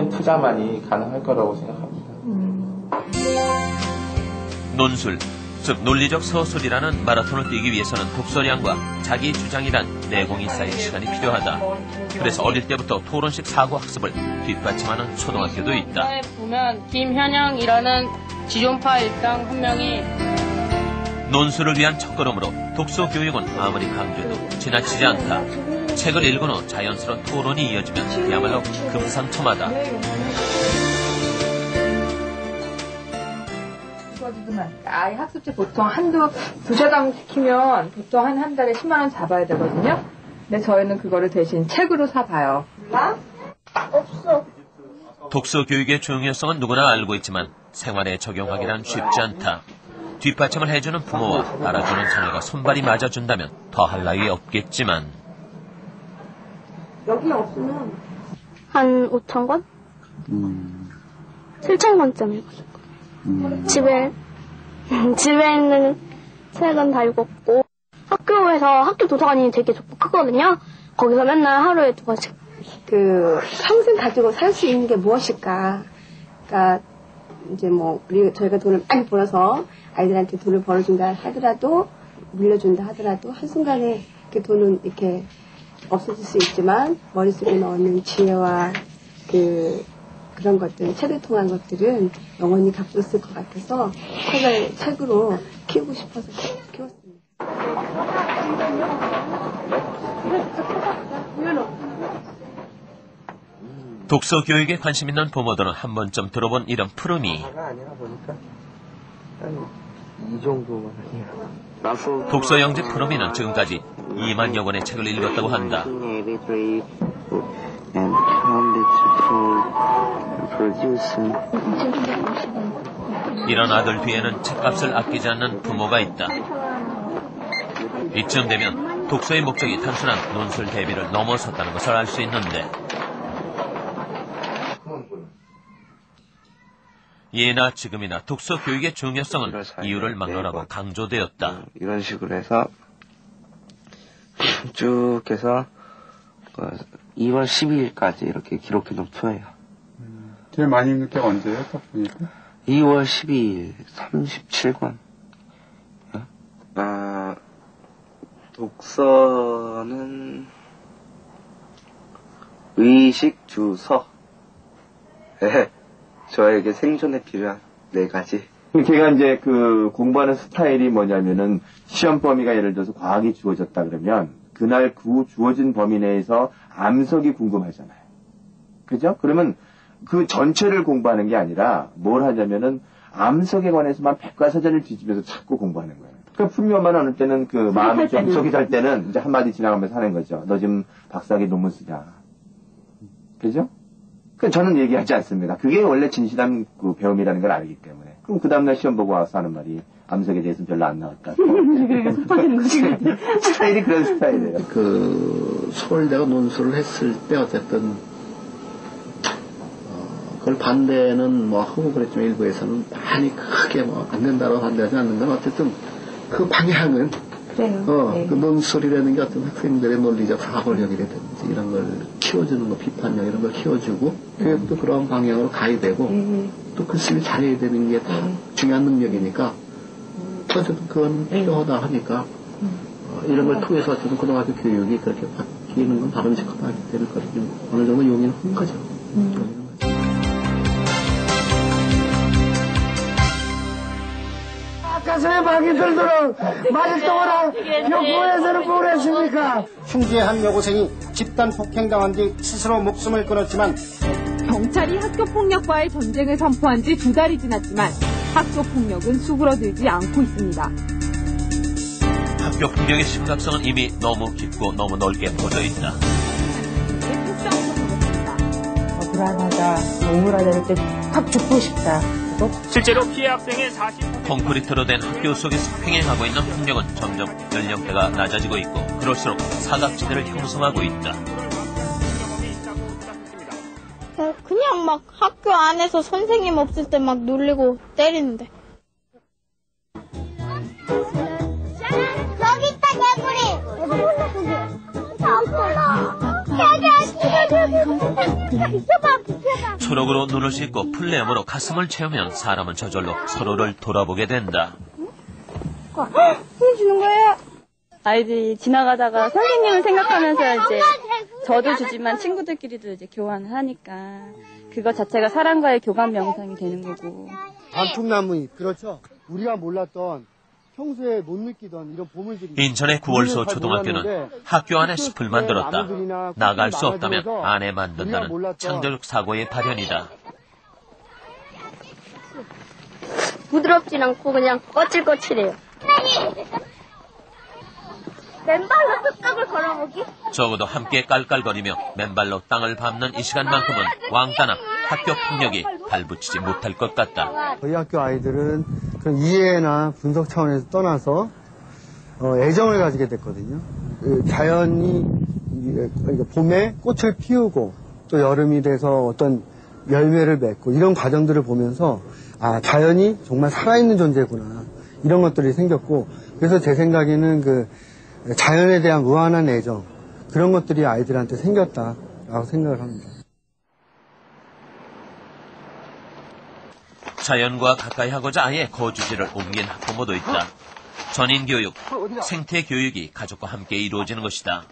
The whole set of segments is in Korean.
실질적인 투자만이 가능할 거라고 생각합니다. 논술, 즉 논리적 서술이라는 마라톤을 뛰기 위해서는 독서량과 자기 주장이란 내공이 쌓일 시간이 필요하다. 그래서 어릴 때부터 토론식 사고학습을 뒷받침하는 초등학교도 있다. 보면 김현영이라는 지존파 일당 한 명이 논술을 위한 첫걸음으로 독서 교육은 아무리 강조해도 지나치지 않다. 책을 읽은 후 자연스러운 토론이 이어지면 그야말로 금상첨화다. 아이 학습지 보통 두세 장 시키면 보통 한 달에 10만 원 잡아야 되거든요. 근데 저희는 그거를 대신 책으로 사봐요. 없어. 독서 교육의 중요성은 누구나 알고 있지만 생활에 적용하기란 쉽지 않다. 뒷받침을 해주는 부모와 알아주는 자녀가 손발이 맞아준다면 더할 나위 없겠지만 여기 없으면 한 5,000권? 7,000권쯤 읽었을 거예요. 집에 있는 책은 다 읽었고, 학교 도서관이 되게 좋고 크거든요. 거기서 맨날 하루에 2권씩. 평생 가지고 살 수 있는 게 무엇일까? 그러니까, 이제 저희가 돈을 많이 벌어서 아이들한테 돈을 벌어준다 하더라도, 물려준다 하더라도, 한순간에 그 돈은 이렇게 없어질 수 있지만, 머릿속에 넣는 지혜와 그런 것들, 책을 통한 것들은 영원히 갖고 있을 것 같아서 책으로 키우고 싶어서 키웠습니다. 독서 교육에 관심 있는 부모들은 한 번쯤 들어본 이런 푸름이 아니라 보니까 한 이 정도만 아니야. 독서 영재 푸름이는 지금까지 2만여 권의 책을 읽었다고 한다. 이런 아들 뒤에는 책값을 아끼지 않는 부모가 있다. 이쯤 되면 독서의 목적이 단순한 논술 대비를 넘어섰다는 것을 알 수 있는데 예나 지금이나 독서 교육의 중요성은 이유를 막론하고 강조되었다. 이런 식으로 해서 쭉 해서 2월 12일까지 이렇게 기록해 놓고요. 제일 많이 읽는 때가 언제예요? 딱 보니까? 2월 12일 37권. 독서는 의식 주서. 저에게 생존에 필요한 4가지. 걔가 이제 공부하는 스타일이 뭐냐면은 시험 범위가 예를 들어서 과학이 주어졌다 그러면 그날 주어진 범위 내에서 암석이 궁금하잖아요. 그죠? 그러면 그 전체를 공부하는 게 아니라 뭘 하냐면은 암석에 관해서만 백과사전을 뒤집어서 찾고 공부하는 거예요. 그러니까 풀미엄만 어느 때는 마음이 좀 속이 잘 때는 이제 한마디 지나가면서 하는 거죠. 너 지금 박사학위 논문 쓰자. 그죠? 저는 얘기하지 않습니다. 그게 원래 진실한 배움이라는 걸 알기 때문에. 그럼 그 다음날 시험 보고 와서 하는 말이 암석에 대해서는 별로 안 나왔다. 스타일이 그런 스타일이에요. 서울대가 논술을 했을 때 어쨌든 그걸 반대는 하고 그랬지만 일부에서는 많이 크게 안 된다고 반대하지 않는다면 어쨌든 그 방향은 네. 그 논술이라는 게 어떤 학생들의 논리적 사고력이라든지 이런 걸 키워주는 거, 비판력 이런 걸 키워주고 교육도 그런 방향으로 가야 되고 또 글쓰기 잘해야 되는 게 다 중요한 능력이니까 어쨌든 그건 필요하다 하니까 이런 걸 통해서 어쨌든 고등학교 교육이 그렇게 바뀌는 건 바람직하기 때문에 어느 정도 용인을 한 거죠. 가슴에 박이 들도록 말동을 교구에서는 보냈습니까? 흉기의 한 여고생이 집단 폭행당한 뒤 스스로 목숨을 끊었지만 경찰이 학교폭력과의 전쟁을 선포한 지 2달이 지났지만 학교폭력은 수그러들지 않고 있습니다. 학교폭력의 심각성은 이미 너무 깊고 너무 넓게 퍼져 있다. 불안하다, 우울하다, 때 확 죽고 싶다. 실제로 피해 학생의 40%. 콘크리트로 된 학교 속에서 횡행하고 있는 폭력은 점점 연령대가 낮아지고 있고 그럴수록 사각지대를 형성하고 있다. 그냥 막 학교 안에서 선생님 없을 때 막 놀리고 때리는데. 여기 있다 개구리. 다 없어. 개구리. 초록으로 눈을 씻고 풀네임으로 가슴을 채우면 사람은 저절로 서로를 돌아보게 된다. 주는 거예요? 아이들이 지나가다가 선생님을 생각하면서 이제 저도 주지만 친구들끼리도 이제 교환을 하니까 그것 자체가 사람과의 교감 명상이 되는 거고. 단풍나무잎, 그렇죠. 우리가 몰랐던 평소에 못 느끼던 이런 보물들이. 인천의 9월소 초등학교는 학교 안에 숲을 만들었다. 나갈 수 없다면 안에 만든다는 창조적 사고의 발현이다. 부드럽진 않고 그냥 거칠거칠해요. 맨발로 뚝딱을 걸어보기? 적어도 함께 깔깔거리며 맨발로 땅을 밟는 이 시간만큼은 왕따나 학교 폭력이 발붙이지 못할 것 같다. 저희 학교 아이들은 그런 이해나 분석 차원에서 떠나서 애정을 가지게 됐거든요. 자연이 봄에 꽃을 피우고 또 여름이 돼서 어떤 열매를 맺고 이런 과정들을 보면서 아, 자연이 정말 살아있는 존재구나. 이런 것들이 생겼고 그래서 제 생각에는 그 자연에 대한 무한한 애정 그런 것들이 아이들한테 생겼다라고 생각을 합니다. 자연과 가까이 하고자 아예 거주지를 옮긴 학부모도 있다. 전인교육, 생태교육이 가족과 함께 이루어지는 것이다.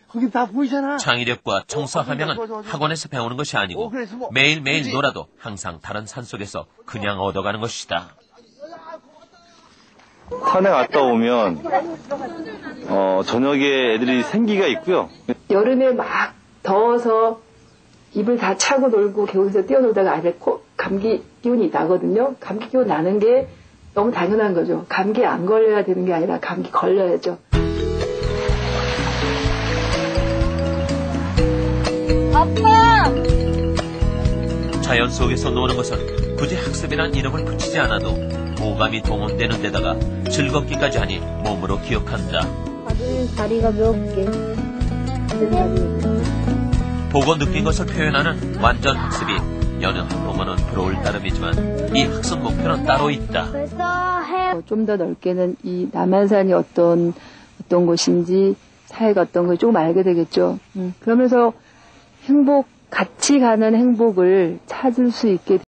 거기 다 보이잖아. 창의력과 청소함양은 학원에서 배우는 것이 아니고 매일매일 놀아도 항상 다른 산속에서 그냥 얻어가는 것이다. 산에 갔다 오면 저녁에 애들이 생기가 있고요. 여름에 막 더워서 이불 다 차고 놀고 겨울에서 뛰어놀다가 아이들 감기 기운이 나거든요. 감기 기운 나는 게 너무 당연한 거죠. 감기 안 걸려야 되는 게 아니라 감기 걸려야죠. 아빠! 자연 속에서 노는 것은 굳이 학습이란 이름을 붙이지 않아도 오감이 동원되는 데다가 즐겁기까지 하니 몸으로 기억한다. 다리가 몇 개? 보고 느낀 것을 표현하는 완전 학습이 여느 학부모는 부러울 따름이지만 이 학습 목표는 따로 있다. 좀 더 넓게는 이 남한산이 어떤 곳인지 사회가 어떤 걸 조금 알게 되겠죠. 그러면서 같이 가는 행복을 찾을 수 있게